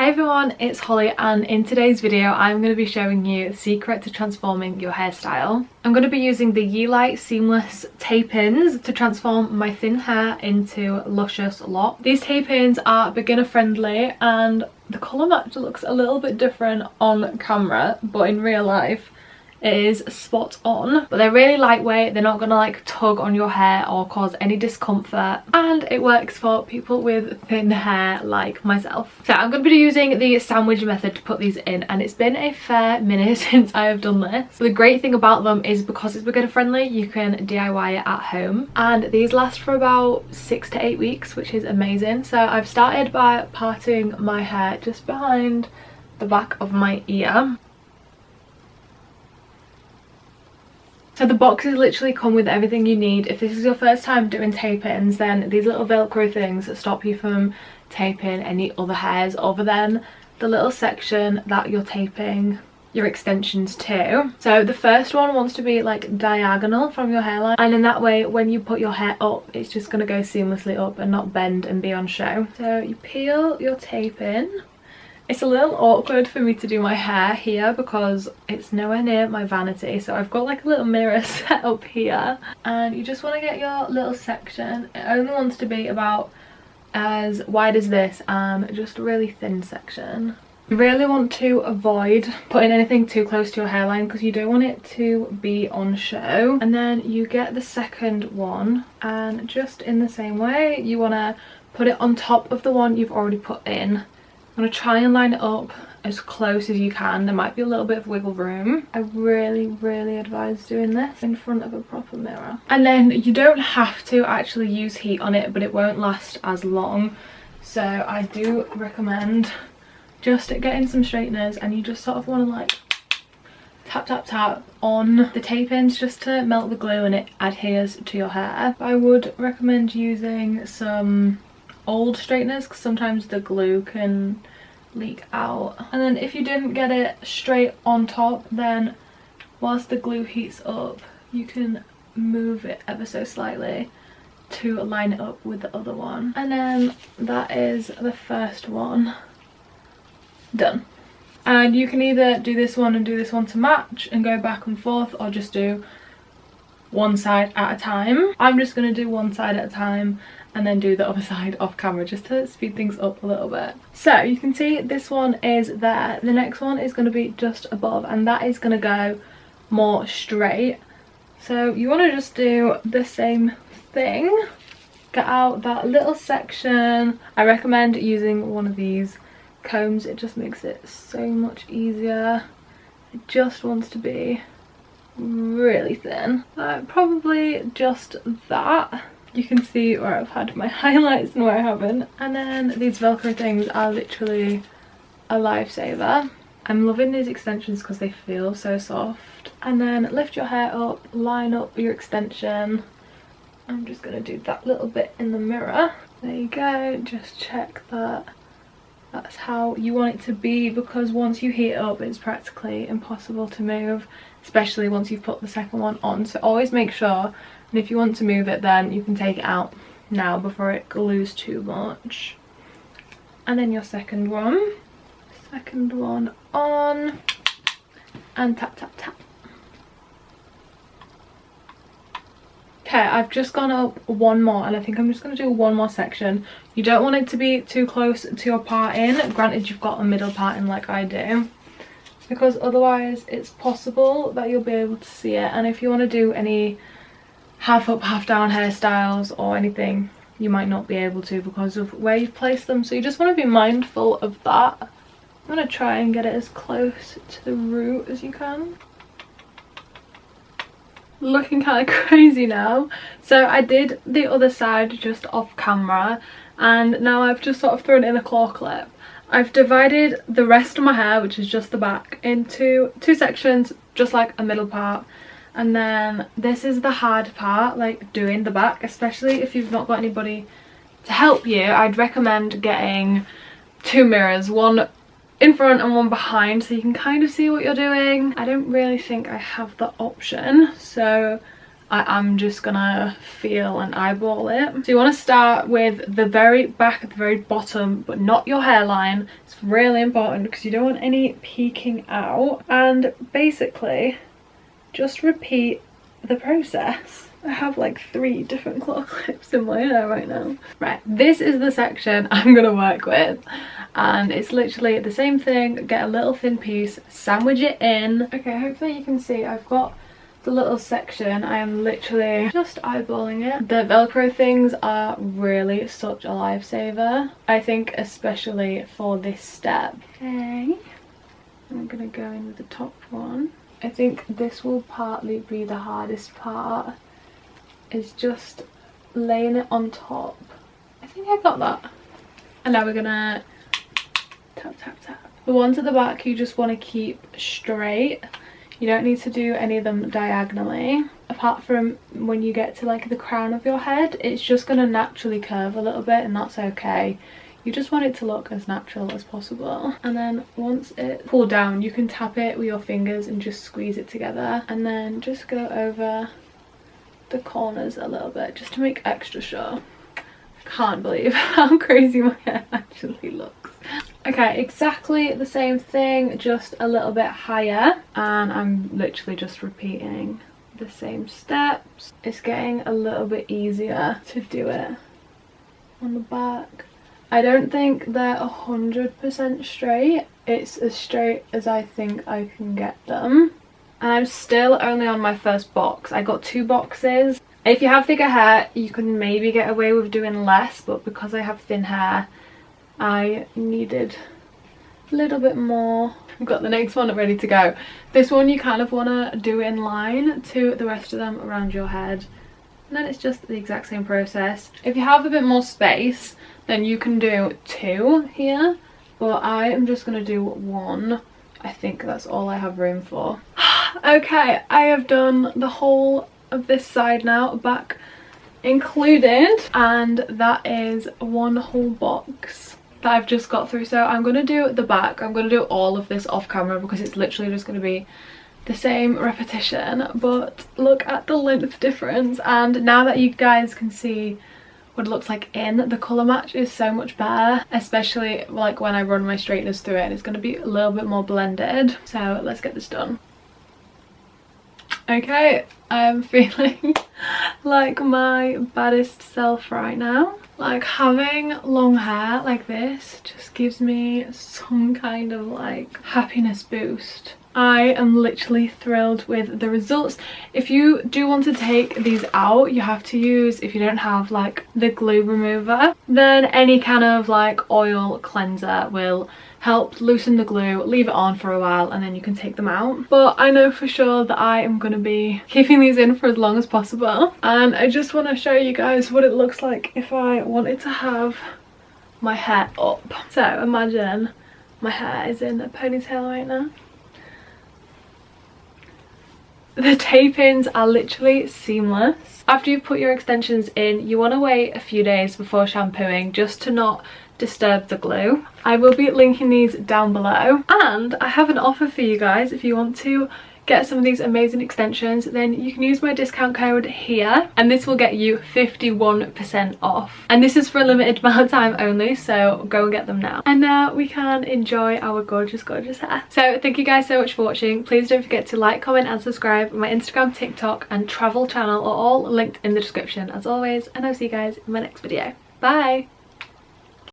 Hey everyone, it's Holly, and in today's video I'm going to be showing you the secret to transforming your hairstyle. I'm going to be using the Yilite seamless tape-ins to transform my thin hair into luscious locks. These tape-ins are beginner friendly and the colour match looks a little bit different on camera, but in real life it is spot on. But they're really lightweight, they're not gonna like tug on your hair or cause any discomfort, and it works for people with thin hair like myself. So I'm gonna be using the sandwich method to put these in, and it's been a fair minute since I have done this. So the great thing about them is because it's beginner friendly, you can DIY it at home, and these last for about 6 to 8 weeks, which is amazing. So I've started by parting my hair just behind the back of my ear. So the boxes literally come with everything you need. If this is your first time doing tape-ins, then these little velcro things stop you from taping any other hairs other than the little section that you're taping your extensions to. So the first one wants to be like diagonal from your hairline, and in that way when you put your hair up, it's just going to go seamlessly up and not bend and be on show. So you peel your tape in. It's a little awkward for me to do my hair here because it's nowhere near my vanity, so I've got like a little mirror set up here, and you just want to get your little section. It only wants to be about as wide as this and just a really thin section. You really want to avoid putting anything too close to your hairline because you don't want it to be on show. And then you get the second one, and just in the same way you want to put it on top of the one you've already put in. I'm going to try and line it up as close as you can. There might be a little bit of wiggle room. I really advise doing this in front of a proper mirror. And then you don't have to actually use heat on it, but it won't last as long. So I do recommend just getting some straighteners, and you just sort of want to like tap on the tape ends just to melt the glue and it adheres to your hair. I would recommend using some old straighteners because sometimes the glue can leak out. And then if you didn't get it straight on top, then whilst the glue heats up you can move it ever so slightly to line it up with the other one. And then that is the first one done. And you can either do this one and do this one to match and go back and forth, or just do one side at a time. I'm just going to do one side at a time and then do the other side off camera just to speed things up a little bit. So you can see this one is there. The next one is going to be just above, and that is going to go more straight. So you want to just do the same thing. Get out that little section. I recommend using one of these combs. It just makes it so much easier. It just wants to be really thin. Probably just that. You can see where I've had my highlights and where I haven't. And then these velcro things are literally a lifesaver. I'm loving these extensions because they feel so soft. And then lift your hair up, line up your extension. I'm just going to do that little bit in the mirror. There you go. Just check that that's how you want it to be, because once you heat it up it's practically impossible to move, especially once you've put the second one on. So always make sure, and if you want to move it then you can take it out now before it glues too much. And then your second one on, and tap. Okay, I've just gone up one more, and I think I'm just going to do one more section. You don't want it to be too close to your part-in, granted you've got a middle part-in like I do, because otherwise it's possible that you'll be able to see it. And if you want to do any half up half down hairstyles or anything, you might not be able to because of where you've placed them. So you just want to be mindful of that. I'm going to try and get it as close to the root as you can. Looking kind of crazy now. So I did the other side just off camera, and now I've just sort of thrown in a claw clip. I've divided the rest of my hair, which is just the back, into two sections, just like a middle part. And then this is the hard part, like doing the back, especially if you've not got anybody to help you. I'd recommend getting two mirrors, one in front and one behind, so you can kind of see what you're doing. I don't really think I have the option, so I am just gonna feel and eyeball it. So you want to start with the very back at the very bottom, but not your hairline. It's really important because you don't want any peeking out. And basically just repeat the process. I have like 3 different claw clips in my hair right now. Right, this is the section I'm gonna work with, and it's literally the same thing. Get a little thin piece, sandwich it in. Okay, hopefully you can see I've got the little section. I am literally just eyeballing it. The Velcro things are really such a lifesaver, I think, especially for this step. Okay, I'm gonna go in with the top one. I think this will partly be the hardest part, is just laying it on top. I think I got that. And now we're gonna tap tap tap. The ones at the back you just want to keep straight. You don't need to do any of them diagonally. Apart from when you get to like the crown of your head, it's just going to naturally curve a little bit, and that's okay. You just want it to look as natural as possible. And then once it's pulled down, you can tap it with your fingers and just squeeze it together. And then just go over the corners a little bit just to make extra sure. I can't believe how crazy my hair actually looks. Okay, exactly the same thing, just a little bit higher, and I'm literally just repeating the same steps. It's getting a little bit easier to do it on the back. I don't think they're 100% straight. It's as straight as I think I can get them. And I'm still only on my first box. I got 2 boxes. If you have thicker hair, you can maybe get away with doing less, but because I have thin hair, I needed a little bit more. I've got the next one ready to go. This one you kind of want to do in line to the rest of them around your head. And then it's just the exact same process. If you have a bit more space, then you can do 2 here. But I am just going to do 1. I think that's all I have room for. Okay, I have done the whole of this side now, back included. And that is 1 whole box that I've just got through. So I'm going to do the back. I'm going to do all of this off camera because it's literally just going to be the same repetition. But look at the length difference, and now that you guys can see what it looks like in, the colour match is so much better, especially like when I run my straighteners through it, and it's going to be a little bit more blended. So let's get this done. Okay, I'm feeling like my baddest self right now. Like, having long hair like this just gives me some kind of like happiness boost. I am literally thrilled with the results. If you do want to take these out, you have to use, if you don't have like the glue remover, then any kind of like oil cleanser will help loosen the glue. Leave it on for a while and then you can take them out. But I know for sure that I am going to be keeping these in for as long as possible, and I just want to show you guys what it looks like if I wanted to have my hair up. So imagine my hair is in a ponytail right now. The tape-ins are literally seamless. After you've put your extensions in, you want to wait a few days before shampooing just to not disturb the glue. I will be linking these down below, and I have an offer for you guys. If you want to get some of these amazing extensions, then you can use my discount code here, and this will get you 51% off. And this is for a limited amount of time only, so go and get them now. And now we can enjoy our gorgeous, gorgeous hair. So thank you guys so much for watching. Please don't forget to like, comment and subscribe. My Instagram, TikTok and travel channel are all linked in the description as always, and I'll see you guys in my next video. Bye!